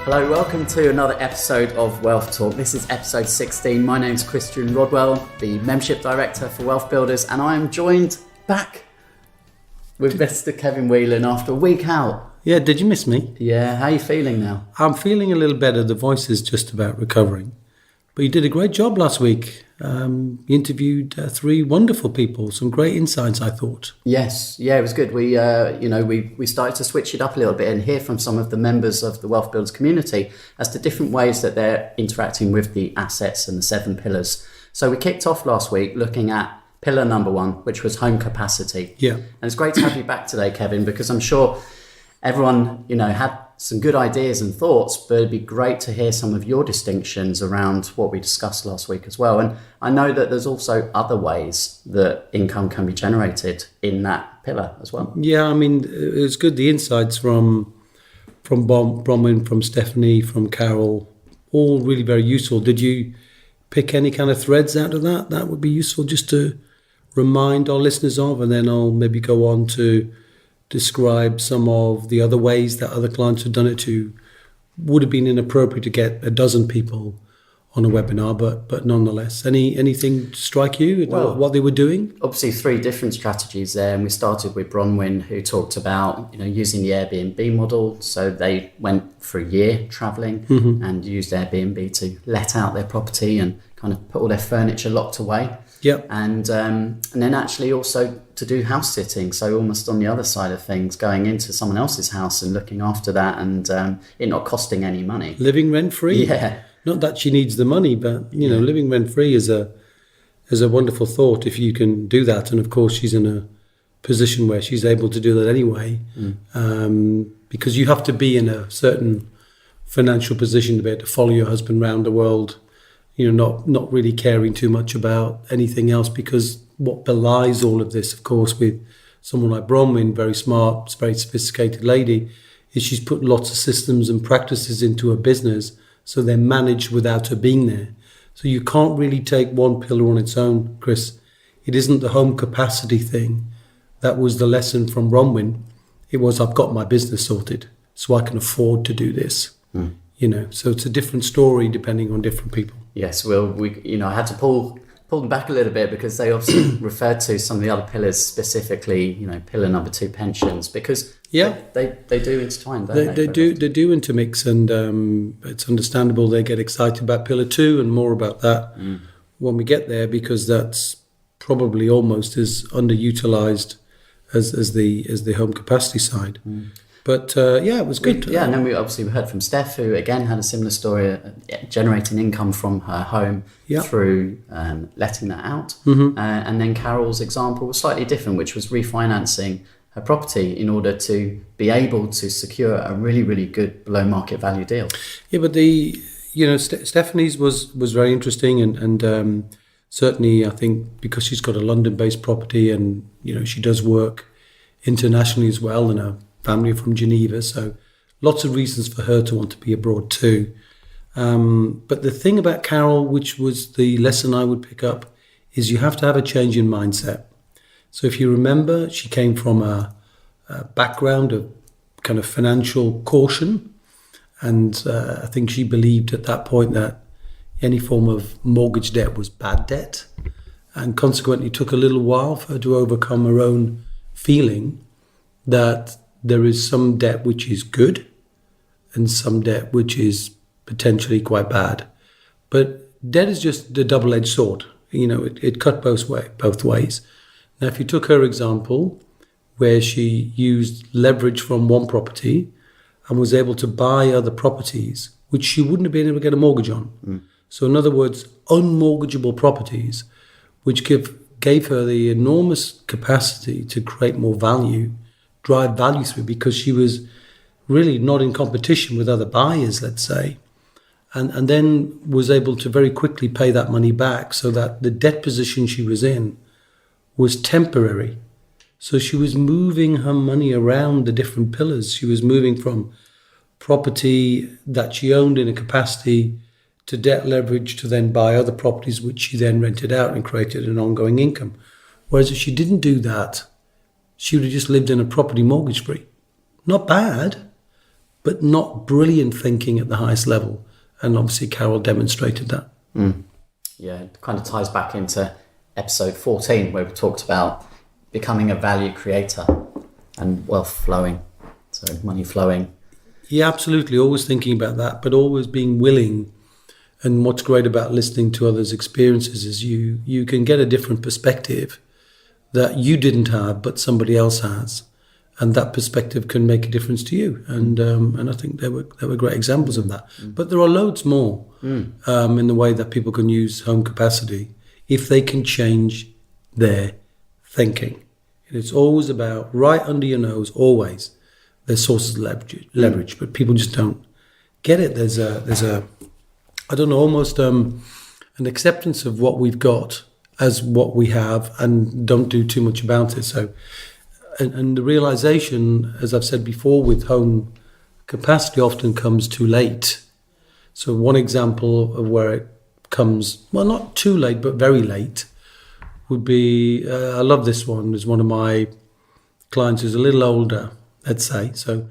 Hello, welcome to another episode of Wealth Talk. This is episode 16. My name's Christian Rodwell, the Membership Director for WealthBuilders, and I am joined back with Mr. Kevin Whelan after a week out. Yeah, did you miss me? Yeah, how are you feeling now? I'm feeling a little better. The voice is just about recovering. But you did a great job last week. You interviewed three wonderful people, some great insights, I thought. Yes, yeah, it was good. We started to switch it up a little bit and hear from some of the members of the Wealth Builders community as to different ways that they're interacting with the assets and the 7 pillars. So we kicked off last week looking at pillar number 1, which was home capacity. Yeah. And it's great to have you back today, Kevin, because I'm sure everyone, had some good ideas and thoughts, but it'd be great to hear some of your distinctions around what we discussed last week as well. And I know that there's also other ways that income can be generated in that pillar as well. Yeah, I mean, it's good. The insights from Bronwyn, from Stephanie, from Carol, all really very useful. Did you pick any kind of threads out of that? That would be useful just to remind our listeners of, and then I'll maybe go on to describe some of the other ways that other clients have done it too. Would have been inappropriate to get a dozen people on a webinar, but nonetheless, anything strike you, well, what they were doing? Obviously 3 different strategies there, and we started with Bronwyn, who talked about using the Airbnb model. So they went for a year traveling and used Airbnb to let out their property and kind of put all their furniture locked away. Yep. And then actually also to do house sitting, so almost on the other side of things, going into someone else's house and looking after that, and it not costing any money. Living rent free. Yeah. Not that she needs the money, but living rent free is a wonderful thought if you can do that. And of course, she's in a position where she's able to do that anyway, because you have to be in a certain financial position to be able to follow your husband around the world. Not really caring too much about anything else, because what belies all of this, of course, with someone like Bronwyn, very smart, very sophisticated lady, is she's put lots of systems and practices into her business so they're managed without her being there. So you can't really take one pillar on its own, Chris. It isn't the home capacity thing. That was the lesson from Bronwyn. It was, I've got my business sorted, so I can afford to do this. So it's a different story depending on different people. Yes, well, I had to pull them back a little bit because they obviously referred to some of the other pillars, specifically, pillar number 2, pensions, because they do intertwine, don't they? They do intermix, and it's understandable they get excited about pillar 2 and more about that when we get there, because that's probably almost as underutilized as the home capacity side. But it was good. And then we heard from Steph, who again had a similar story, generating income from her home through letting that out. And then Carol's example was slightly different, which was refinancing her property in order to be able to secure a really, really good below market value deal. Yeah, but Stephanie's was very interesting, and certainly I think because she's got a London-based property, and she does work internationally as well, and her family from Geneva, so lots of reasons for her to want to be abroad too. But the thing about Carol, which was the lesson I would pick up, is you have to have a change in mindset. So if you remember, she came from a background of kind of financial caution, and I think she believed at that point that any form of mortgage debt was bad debt, and consequently took a little while for her to overcome her own feeling that there is some debt which is good and some debt which is potentially quite bad. But debt is just a double-edged sword. It cut both ways. Now, if you took her example, where she used leverage from one property and was able to buy other properties, which she wouldn't have been able to get a mortgage on. So in other words, unmortgageable properties, which gave her the enormous capacity to create more value, drive value through, because she was really not in competition with other buyers, let's say, and then was able to very quickly pay that money back, so that the debt position she was in was temporary. So she was moving her money around the different pillars. She was moving from property that she owned in a capacity to debt leverage to then buy other properties, which she then rented out and created an ongoing income. Whereas if she didn't do that, she would have just lived in a property mortgage free. Not bad, but not brilliant thinking at the highest level. And obviously Carol demonstrated that. Yeah, it kind of ties back into episode 14 where we talked about becoming a value creator and wealth flowing, so money flowing. Yeah, absolutely. Always thinking about that, but always being willing. And what's great about listening to others' experiences is you can get a different perspective that you didn't have, but somebody else has. And that perspective can make a difference to you. And I think there were great examples of that. But there are loads more in the way that people can use home capacity if they can change their thinking. And it's always about right under your nose, always. There's sources of leverage, but people just don't get it. There's a I don't know, almost an acceptance of what we've got as what we have and don't do too much about it. So, and the realization, as I've said before, with home capacity often comes too late. So one example of where it comes, well, not too late, but very late, would be, I love this one, there's one of my clients who's a little older, let's say, so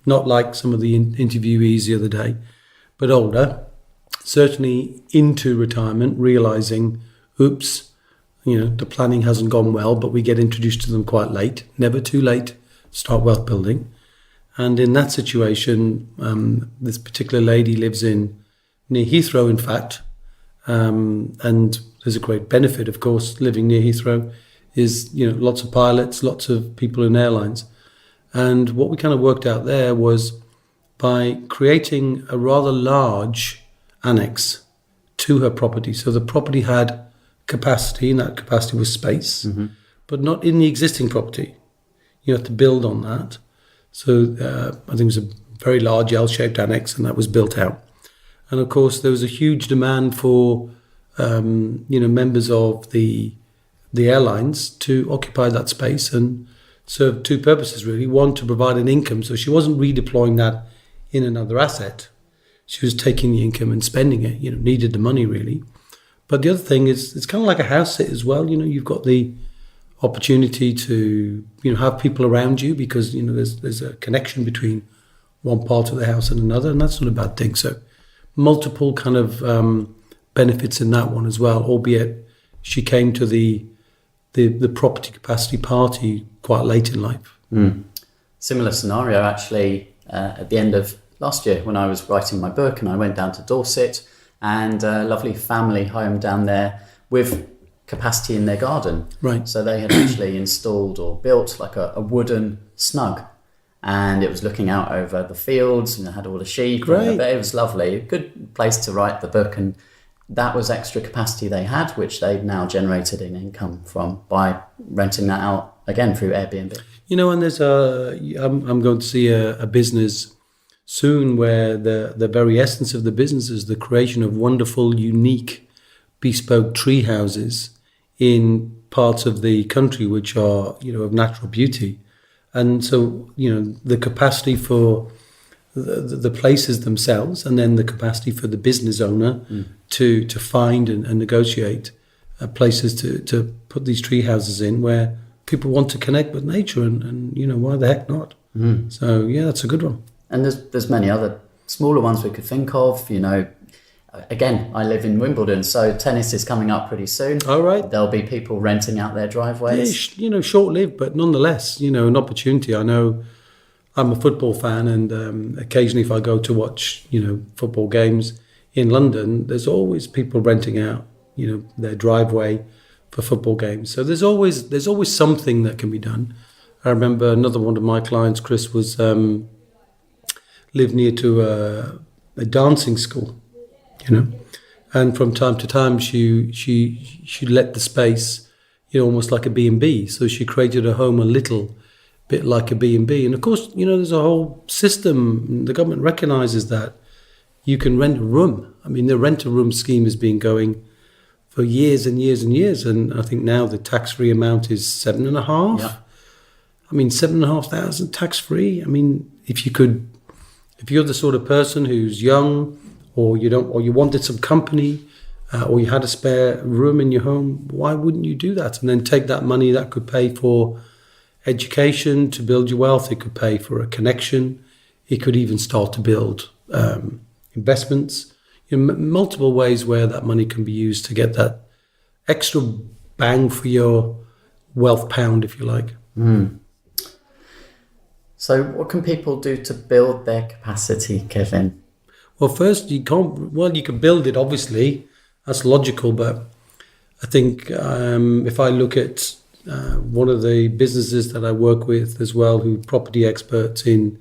not like some of the interviewees the other day, but older, certainly into retirement, realizing, oops, the planning hasn't gone well, but we get introduced to them quite late, never too late to start wealth building. And in that situation, this particular lady lives near Heathrow, in fact, and there's a great benefit, of course, living near Heathrow is, lots of pilots, lots of people in airlines. And what we kind of worked out there was by creating a rather large annex to her property. So the property had capacity, and that capacity was space, but not in the existing property. You have to build on that. So I think it was a very large L-shaped annex, and that was built out. And of course, there was a huge demand for members of the airlines to occupy that space and serve two purposes, really. One, to provide an income. So she wasn't redeploying that in another asset. She was taking the income and spending it, needed the money, really. But the other thing is, it's kind of like a house sit as well. You've got the opportunity to, have people around you because, there's a connection between one part of the house and another, and that's not a bad thing. So multiple kind of benefits in that one as well, albeit she came to the property capacity party quite late in life. Similar scenario, actually, at the end of last year when I was writing my book, and I went down to Dorset, and a lovely family home down there with capacity in their garden. Right. So they had actually installed or built like a wooden snug, and it was looking out over the fields, and it had all the sheep. Great. But it was lovely, a good place to write the book, and that was extra capacity they had, which they've now generated an income from by renting that out again through Airbnb. And there's I'm going to see a business soon where the very essence of the business is the creation of wonderful, unique, bespoke tree houses in parts of the country which are, of natural beauty. And so, the capacity for the places themselves, and then the capacity for the business owner to find and negotiate places to put these tree houses in where people want to connect with nature and why the heck not? So, yeah, that's a good one. And there's many other smaller ones we could think of. Again, I live in Wimbledon, so tennis is coming up pretty soon. All right. There'll be people renting out their driveways. Yeah, short-lived, but nonetheless, an opportunity. I know I'm a football fan, and occasionally if I go to watch, football games in London, there's always people renting out, their driveway for football games. So there's always something that can be done. I remember another one of my clients, Chris, was lived near to a dancing school, and from time to time she let the space, almost like a B&B. So she created a home a little bit like a B&B. And of course, there's a whole system. The government recognises that you can rent a room. I mean, the rent-a-room scheme has been going for years and years and years. And I think now the tax-free amount is 7.5. Yeah. I mean, 7,500 tax-free. I mean, if you're the sort of person who's young, or you wanted some company, or you had a spare room in your home, why wouldn't you do that? And then take that money that could pay for education to build your wealth. It could pay for a connection. It could even start to build investments, multiple ways where that money can be used to get that extra bang for your wealth pound, if you like. So what can people do to build their capacity, Kevin? Well, first, you can build it, obviously. That's logical. But I think if I look at one of the businesses that I work with as well, who are property experts in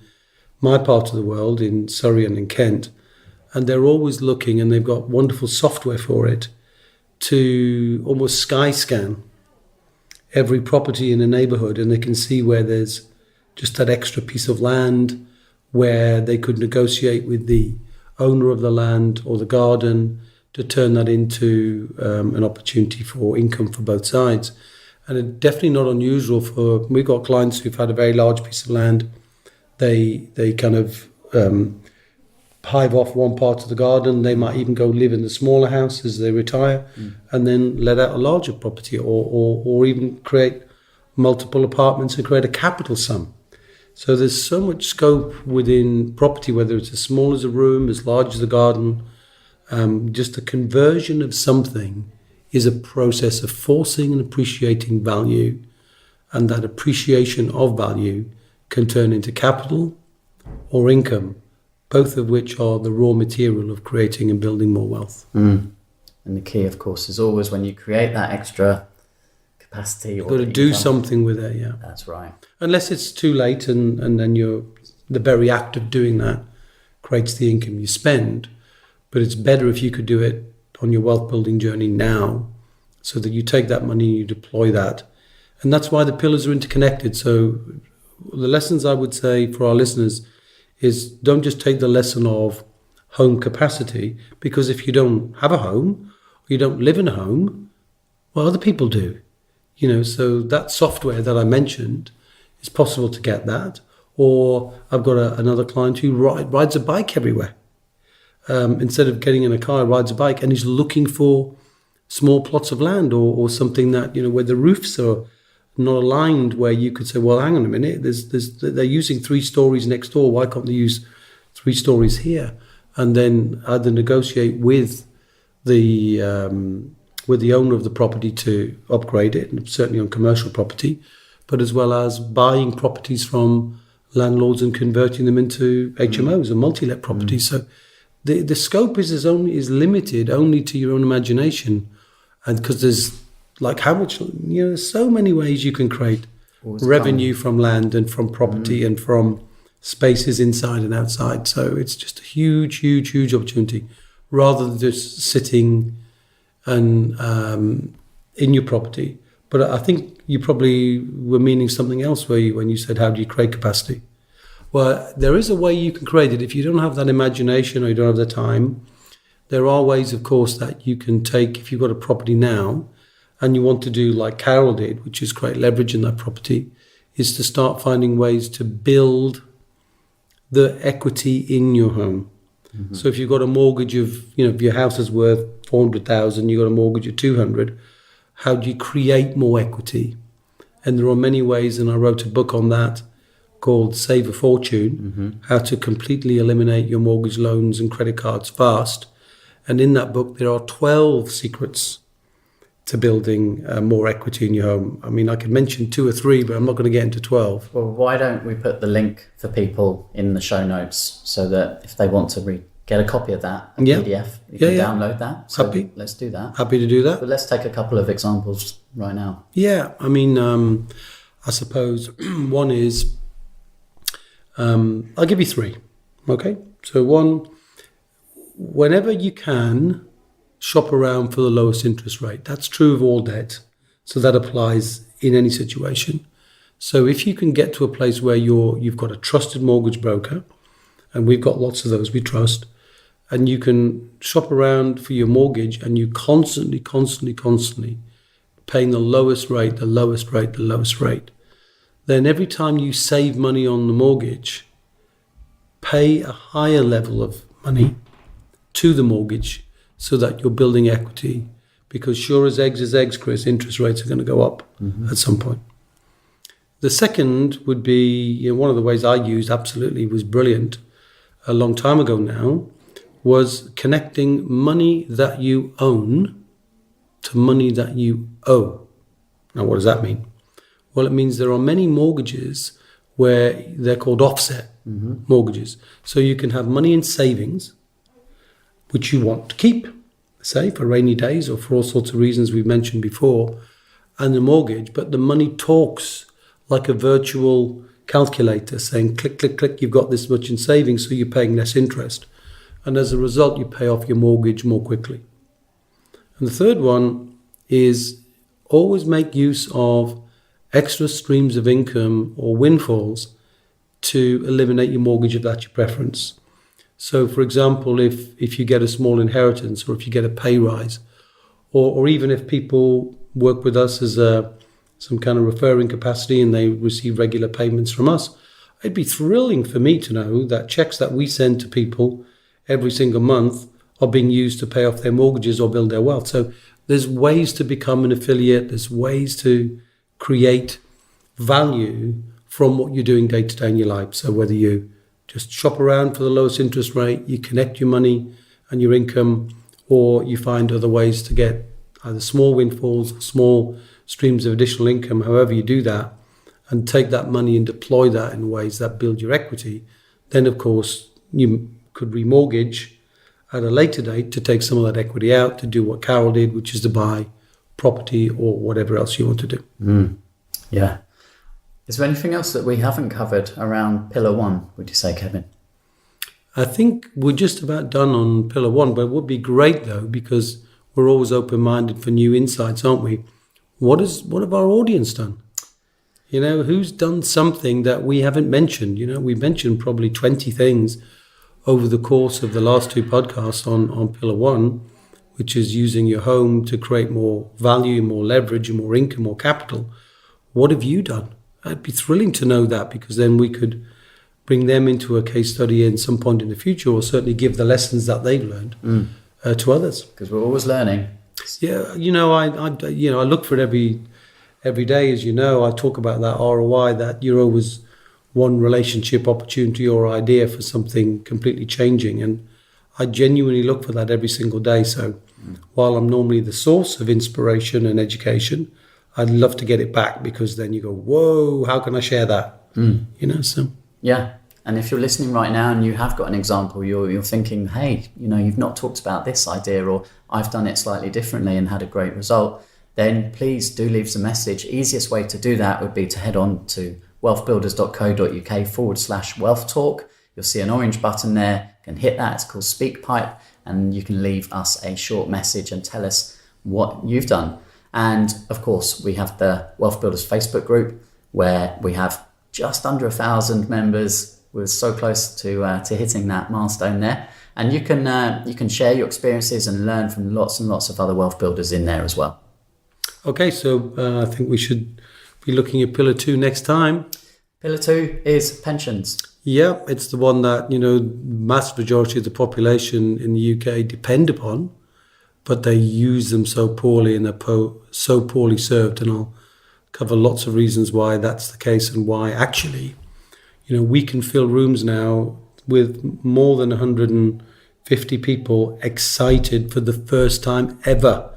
my part of the world, in Surrey and in Kent, and they're always looking, and they've got wonderful software for it, to almost sky scan every property in a neighborhood, and they can see where there's just that extra piece of land, where they could negotiate with the owner of the land or the garden to turn that into an opportunity for income for both sides. And it's definitely not unusual we've got clients who've had a very large piece of land. They kind of hive off one part of the garden. They might even go live in the smaller house as they retire, and then let out a larger property, or even create multiple apartments and create a capital sum. So there's so much scope within property, whether it's as small as a room, as large as the garden. Just the conversion of something is a process of forcing and appreciating value, and that appreciation of value can turn into capital or income, both of which are the raw material of creating and building more wealth. And the key, of course, is always when you create that extra capacity. You've got to do something with it, yeah. That's right. Unless it's too late, and then the very act of doing that creates the income you spend. But it's better if you could do it on your wealth building journey now, so that you take that money and you deploy that. And that's why the pillars are interconnected. So the lessons I would say for our listeners is, don't just take the lesson of home capacity, because if you don't have a home, or you don't live in a home, well, other people do. So that software that I mentioned, it's possible to get that. Or I've got another client who rides a bike everywhere. Instead of getting in a car, rides a bike, and he's looking for small plots of land or something that, where the roofs are not aligned, where you could say, well, hang on a minute, they're using 3 stories next door. Why can't they use 3 stories here? And then either negotiate with the owner of the property to upgrade it, and certainly on commercial property, but as well as buying properties from landlords and converting them into HMOs and multi-let properties. So the scope is limited only to your own imagination, and because there's how much, there's so many ways you can create revenue from land and from property and from spaces inside and outside. So it's just a huge, huge, huge opportunity, rather than just sitting and in your property. But I think you probably were meaning something else when you said, how do you create capacity? Well, there is a way you can create it. If you don't have that imagination or you don't have the time, there are ways, of course, that you can take. If you've got a property now and you want to do like Carol did, which is create leverage in that property, is to start finding ways to build the equity in your home. Mm-hmm. So if you've got a mortgage of, if your house is worth 400,000, you've got a mortgage of 200, how do you create more equity? And there are many ways, and I wrote a book on that called Save a Fortune, how to completely eliminate your mortgage loans and credit cards fast. And in that book, there are 12 secrets to building more equity in your home. I mean, I could mention 2 or 3, but I'm not going to get into 12. Well, why don't we put the link for people in the show notes, so that if they want to get a copy of that, PDF, you can download that. So happy. Let's do that. Happy to do that. But let's take a couple of examples right now. Yeah, I mean, I suppose one is, I'll give you 3, okay? So 1, whenever you can, shop around for the lowest interest rate. That's true of all debt, so that applies in any situation. So if you can get to a place where you've got a trusted mortgage broker, and we've got lots of those we trust, and you can shop around for your mortgage, and you constantly paying the lowest rate, then every time you save money on the mortgage, pay a higher level of money to the mortgage so that you're building equity. Because sure as eggs is eggs, Chris, interest rates are going to go up at some point. The second would be, one of the ways I used absolutely was brilliant a long time ago now, was connecting money that you own to money that you owe. Now, what does that mean? Well, it means there are many mortgages where they're called offset mortgages. So you can have money in savings, which you want to keep, say, for rainy days or for all sorts of reasons we've mentioned before, and the mortgage, but the money talks like a virtual calculator saying, click, click, click, you've got this much in savings, so you're paying less interest. And as a result, you pay off your mortgage more quickly. And the third one is always make use of extra streams of income or windfalls to eliminate your mortgage if that's your preference. So, for example, if you get a small inheritance or if you get a pay rise, or even if people work with us as some kind of referring capacity and they receive regular payments from us, it'd be thrilling for me to know that checks that we send to people every single month are being used to pay off their mortgages or build their wealth. So there's ways to become an affiliate. There's ways to create value from what you're doing day to day in your life. So whether you just shop around for the lowest interest rate, you connect your money and your income, or you find other ways to get either small windfalls, small streams of additional income, however you do that, and take that money and deploy that in ways that build your equity, then of course you could remortgage at a later date to take some of that equity out to do what Carol did, which is to buy property or whatever else you want to do. Yeah. Is there anything else that we haven't covered around Pillar 1, would you say, Kevin? I think we're just about done on Pillar 1, but it would be great though, because we're always open-minded for new insights, aren't we? What have our audience done? Who's done something that we haven't mentioned? We mentioned probably 20 things over the course of the last 2 podcasts on Pillar 1, which is using your home to create more value, more leverage, and more income, more capital. What have you done? It'd be thrilling to know that, because then we could bring them into a case study at some point in the future, or certainly give the lessons that they've learned to others. Because we're always learning. Yeah, I look for it every day. As you know, I talk about that ROI, that you're always one relationship opportunity or idea for something completely changing, and I genuinely look for that every single day. So while I'm normally the source of inspiration and education, I'd love to get it back, because then you go, whoa, how can I share that? So yeah. And if you're listening right now and you have got an example, you're thinking, hey, you've not talked about this idea, or I've done it slightly differently and had a great result, then please do leave us a message. Easiest way to do that would be to head on to wealthbuilders.co.uk/wealth talk. You'll see an orange button there. You can hit that. It's called SpeakPipe, and you can leave us a short message and tell us what you've done. And of course, we have the Wealth Builders Facebook group, where we have just under 1,000 members. We're so close to hitting that milestone there, and you can share your experiences and learn from lots and lots of other wealth builders in there as well. Okay, so I think we should be looking at Pillar 2 next time. Pillar 2 is pensions. Yeah, it's the one that mass majority of the population in the UK depend upon, but they use them so poorly and they're so poorly served. And I'll cover lots of reasons why that's the case, and why actually we can fill rooms now with more than 150 people excited for the first time ever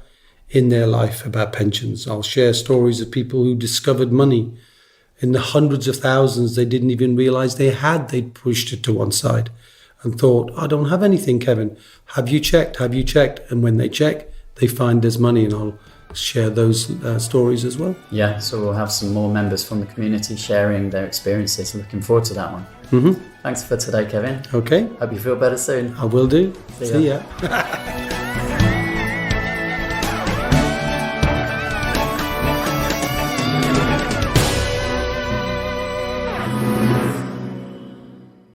in their life about pensions. I'll share stories of people who discovered money in the hundreds of thousands they didn't even realize they had. They'd pushed it to one side and thought, I don't have anything, Kevin. Have you checked? Have you checked? And when they check, they find there's money, and I'll share those stories as well. Yeah, so we'll have some more members from the community sharing their experiences. Looking forward to that one. Thanks for today, Kevin. Okay. Hope you feel better soon. I will do. See ya.